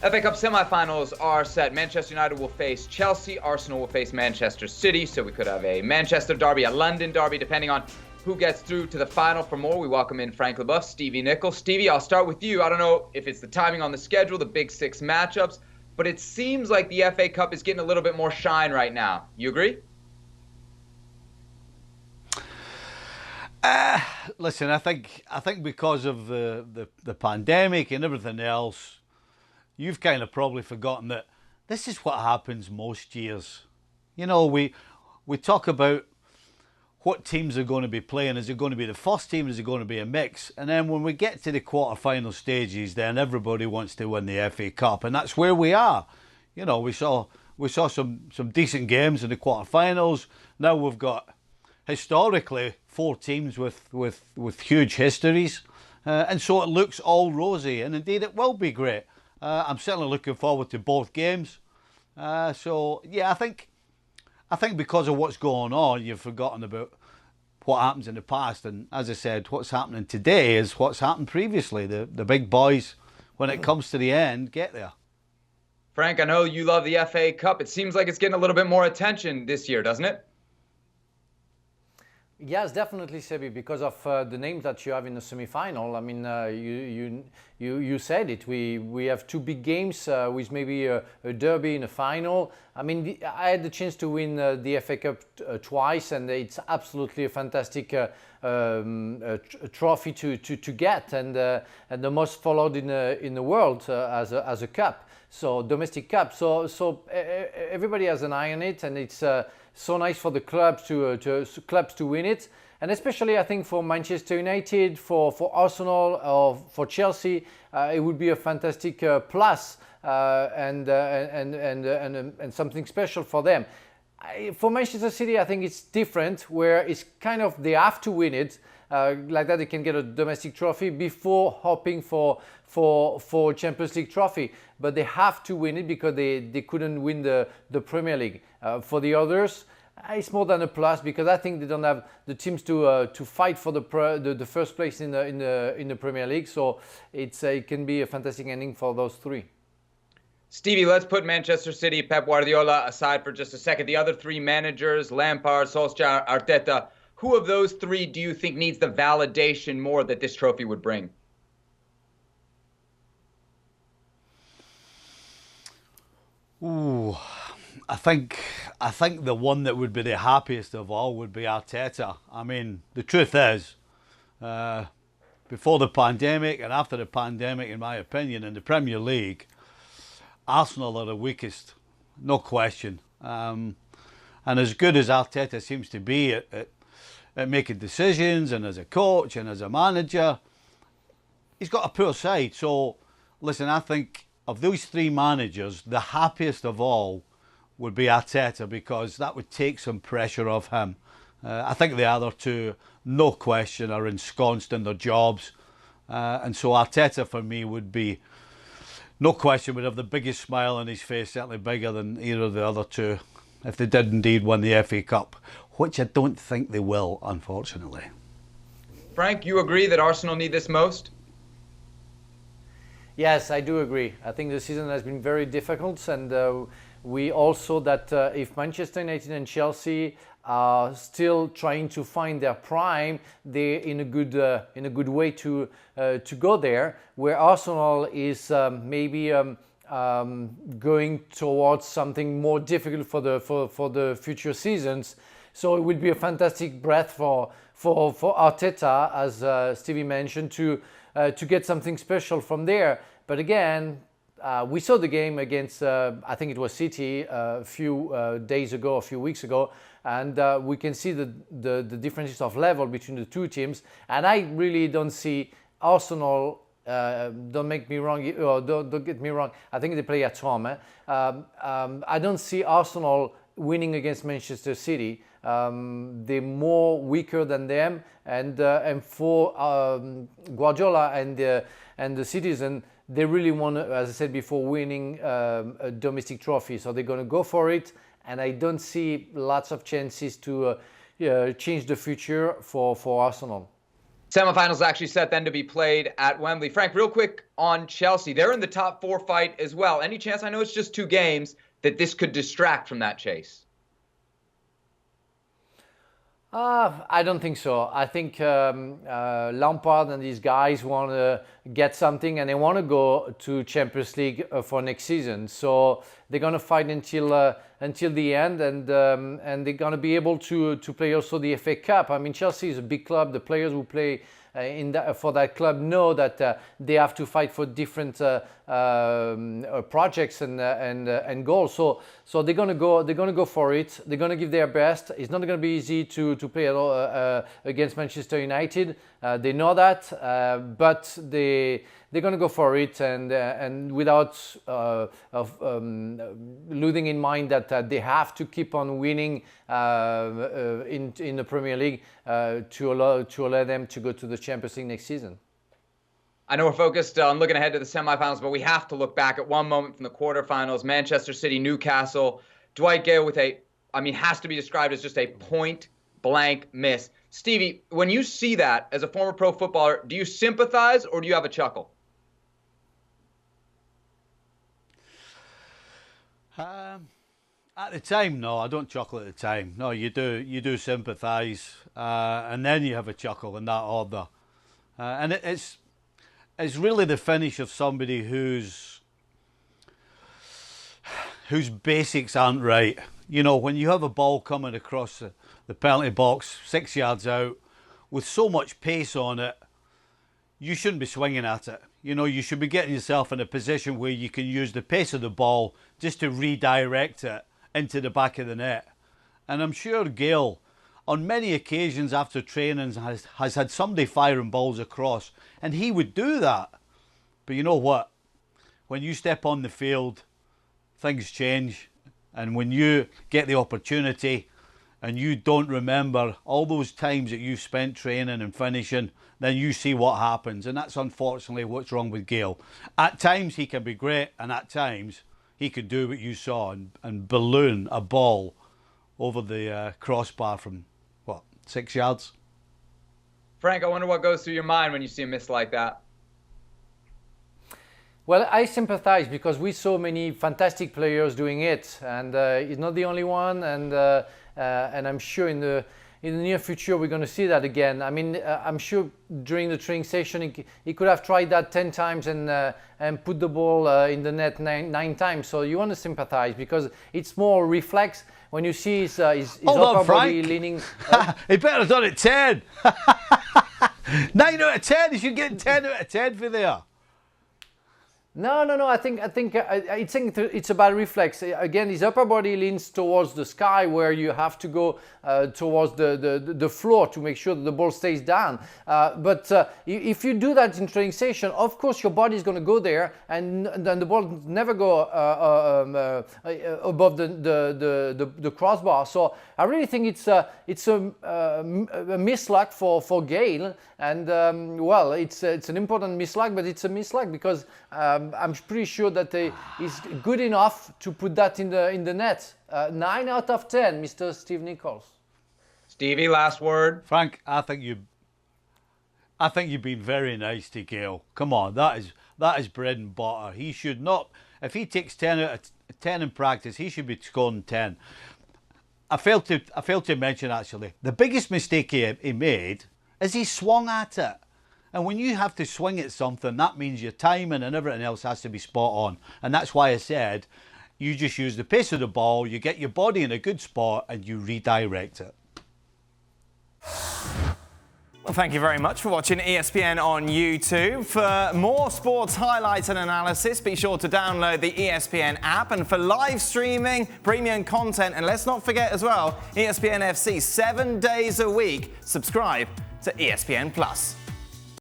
FA Cup semifinals are set. Manchester United will face Chelsea. Arsenal will face Manchester City. So we could have a Manchester derby, a London derby, depending on who gets through to the final. For more, we welcome in Frank Leboeuf, Stevie Nicol. Stevie, I'll start with you. I don't know if it's the timing on the schedule, the big six matchups, but it seems like the FA Cup is getting a little bit more shine right now. You agree? Listen, I think because of the pandemic and everything else, you've kind of probably forgotten that this is what happens most years. You know, we talk about what teams are going to be playing. Is it going to be the first team? Is it going to be a mix? And then when we get to the quarter-final stages, then everybody wants to win the FA Cup, and that's where we are. You know, we saw some decent games in the quarter-finals. Now we've got historically 4 teams with huge histories, and so it looks all rosy, and indeed it will be great. I'm certainly looking forward to both games. So yeah, I think because of what's going on, you've forgotten about what happens in the past, and as I said, what's happening today is what's happened previously. The big boys, when it comes to the end, get there. Frank, I know you love the FA Cup. It seems like it's getting a little bit more attention this year, doesn't it? Yes, definitely, Sebi, because of the names that you have in the semi-final. I mean, you said it. We have 2 big games with maybe a derby in a final. I mean, I had the chance to win the FA Cup twice, and it's absolutely a fantastic trophy to get, and the most followed in the world as a cup. So domestic cup. So everybody has an eye on it, and it's so nice for the clubs to win it, and especially I think for Manchester United, for Arsenal, or for Chelsea, it would be a fantastic plus and something special for them. For Manchester City, I think it's different, where it's kind of they have to win it. Like that, they can get a domestic trophy before hoping for Champions League trophy. But they have to win it because they couldn't win the Premier League. For the others, it's more than a plus, because I think they don't have the teams to fight for the first place in the Premier League. So it can be a fantastic ending for those 3. Stevie, let's put Manchester City, Pep Guardiola aside for just a second. The other 3 managers, Lampard, Solskjaer, Arteta, who of those 3 do you think needs the validation more that this trophy would bring? Ooh, I think the one that would be the happiest of all would be Arteta. I mean, the truth is, before the pandemic and after the pandemic, in my opinion, in the Premier League, Arsenal are the weakest, no question. And as good as Arteta seems to be at making decisions, and as a coach and as a manager, he's got a poor side. So, listen, I think of those 3 managers, the happiest of all would be Arteta, because that would take some pressure off him. I think the other 2, no question, are ensconced in their jobs. And so Arteta, for me, would be, no question, would have the biggest smile on his face, certainly bigger than either of the other 2, if they did indeed win the FA Cup, which I don't think they will, unfortunately. Frank, you agree that Arsenal need this most? Yes, I do agree. I think the season has been very difficult, and we also that if Manchester United and Chelsea are still trying to find their prime, they're in a good way to go there. Where Arsenal is maybe going towards something more difficult for the future seasons. So it would be a fantastic breath for Arteta, as Stevie mentioned, to get something special from there. But again, we saw the game against, I think it was City, a few days ago, a few weeks ago, and we can see the differences of level between the 2 teams. And I really don't see Arsenal. Don't make me wrong, or don't get me wrong. I think they play at home. I don't see Arsenal winning against Manchester City. They're more weaker than them, and for Guardiola and the citizen, they really want, as I said before, winning a domestic trophy. So they're going to go for it, and I don't see lots of chances to change the future for Arsenal. Semifinals actually set then to be played at Wembley. Frank, real quick on Chelsea. They're in the top 4 fight as well. Any chance, I know it's just 2 games, that this could distract from that chase? I don't think so. I think Lampard and these guys want to get something, and they want to go to Champions League for next season. So they're going to fight until the end, and they're going to be able to play also the FA Cup. I mean, Chelsea is a big club. The players who play for that club know that they have to fight for different projects and goals. So they're gonna go for it. They're gonna give their best. It's not gonna be easy to play against Manchester United. They know that, but they're gonna go for it, and without losing in mind that they have to keep on winning in the Premier League to allow them to go to the Champions League next season. I know we're focused on looking ahead to the semifinals, but we have to look back at one moment from the quarterfinals. Manchester City, Newcastle. Dwight Gayle with has to be described as just a point-blank miss. Stevie, when you see that as a former pro footballer, do you sympathize or do you have a chuckle? At the time, no, I don't chuckle at the time. No, you do sympathise, and then you have a chuckle in that order. And it's really the finish of somebody whose basics aren't right. You know, when you have a ball coming across the penalty box 6 yards out with so much pace on it, you shouldn't be swinging at it. You know, you should be getting yourself in a position where you can use the pace of the ball just to redirect it into the back of the net. And I'm sure Gayle, on many occasions after training, has had somebody firing balls across, and he would do that. But you know what? When you step on the field, things change. And when you get the opportunity and you don't remember all those times that you've spent training and finishing, then you see what happens. And that's unfortunately what's wrong with Gayle. At times he can be great, and at times he could do what you saw and balloon a ball over the crossbar from, 6 yards? Frank, I wonder what goes through your mind when you see a miss like that. Well, I sympathize because we saw many fantastic players doing it, and he's not the only one, and I'm sure in the near future we're going to see that again. I mean, I'm sure during the training session he could have tried that 10 times and put the ball in the net nine times. So you want to sympathize because it's more reflex. When you see his upper body leaning... he better have done it 10. 9 out of 10. He should get 10 out of 10 for there. No. I think it's about reflex. Again, his upper body leans towards the sky, where you have to go towards the floor to make sure that the ball stays down. But if you do that in training session, of course your body is going to go there, and then the ball never go above the crossbar. So I really think it's a misluck for Gayle, and it's an important misluck, but it's a misluck because. I'm pretty sure that he's good enough to put that in the net. 9 out of 10, Mr. Steve Nicol. Stevie, last word. Frank, I think you've been very nice to Gayle. Come on, that is bread and butter. He should not. If he takes 10 out of 10 in practice, he should be scoring 10. I failed to mention actually the biggest mistake he made is he swung at it. And when you have to swing at something, that means your timing and everything else has to be spot on. And that's why I said you just use the pace of the ball, you get your body in a good spot, and you redirect it. Well, thank you very much for watching ESPN on YouTube. For more sports highlights and analysis, be sure to download the ESPN app. And for live streaming, premium content, and let's not forget as well, ESPN FC 7 days a week. Subscribe to ESPN+.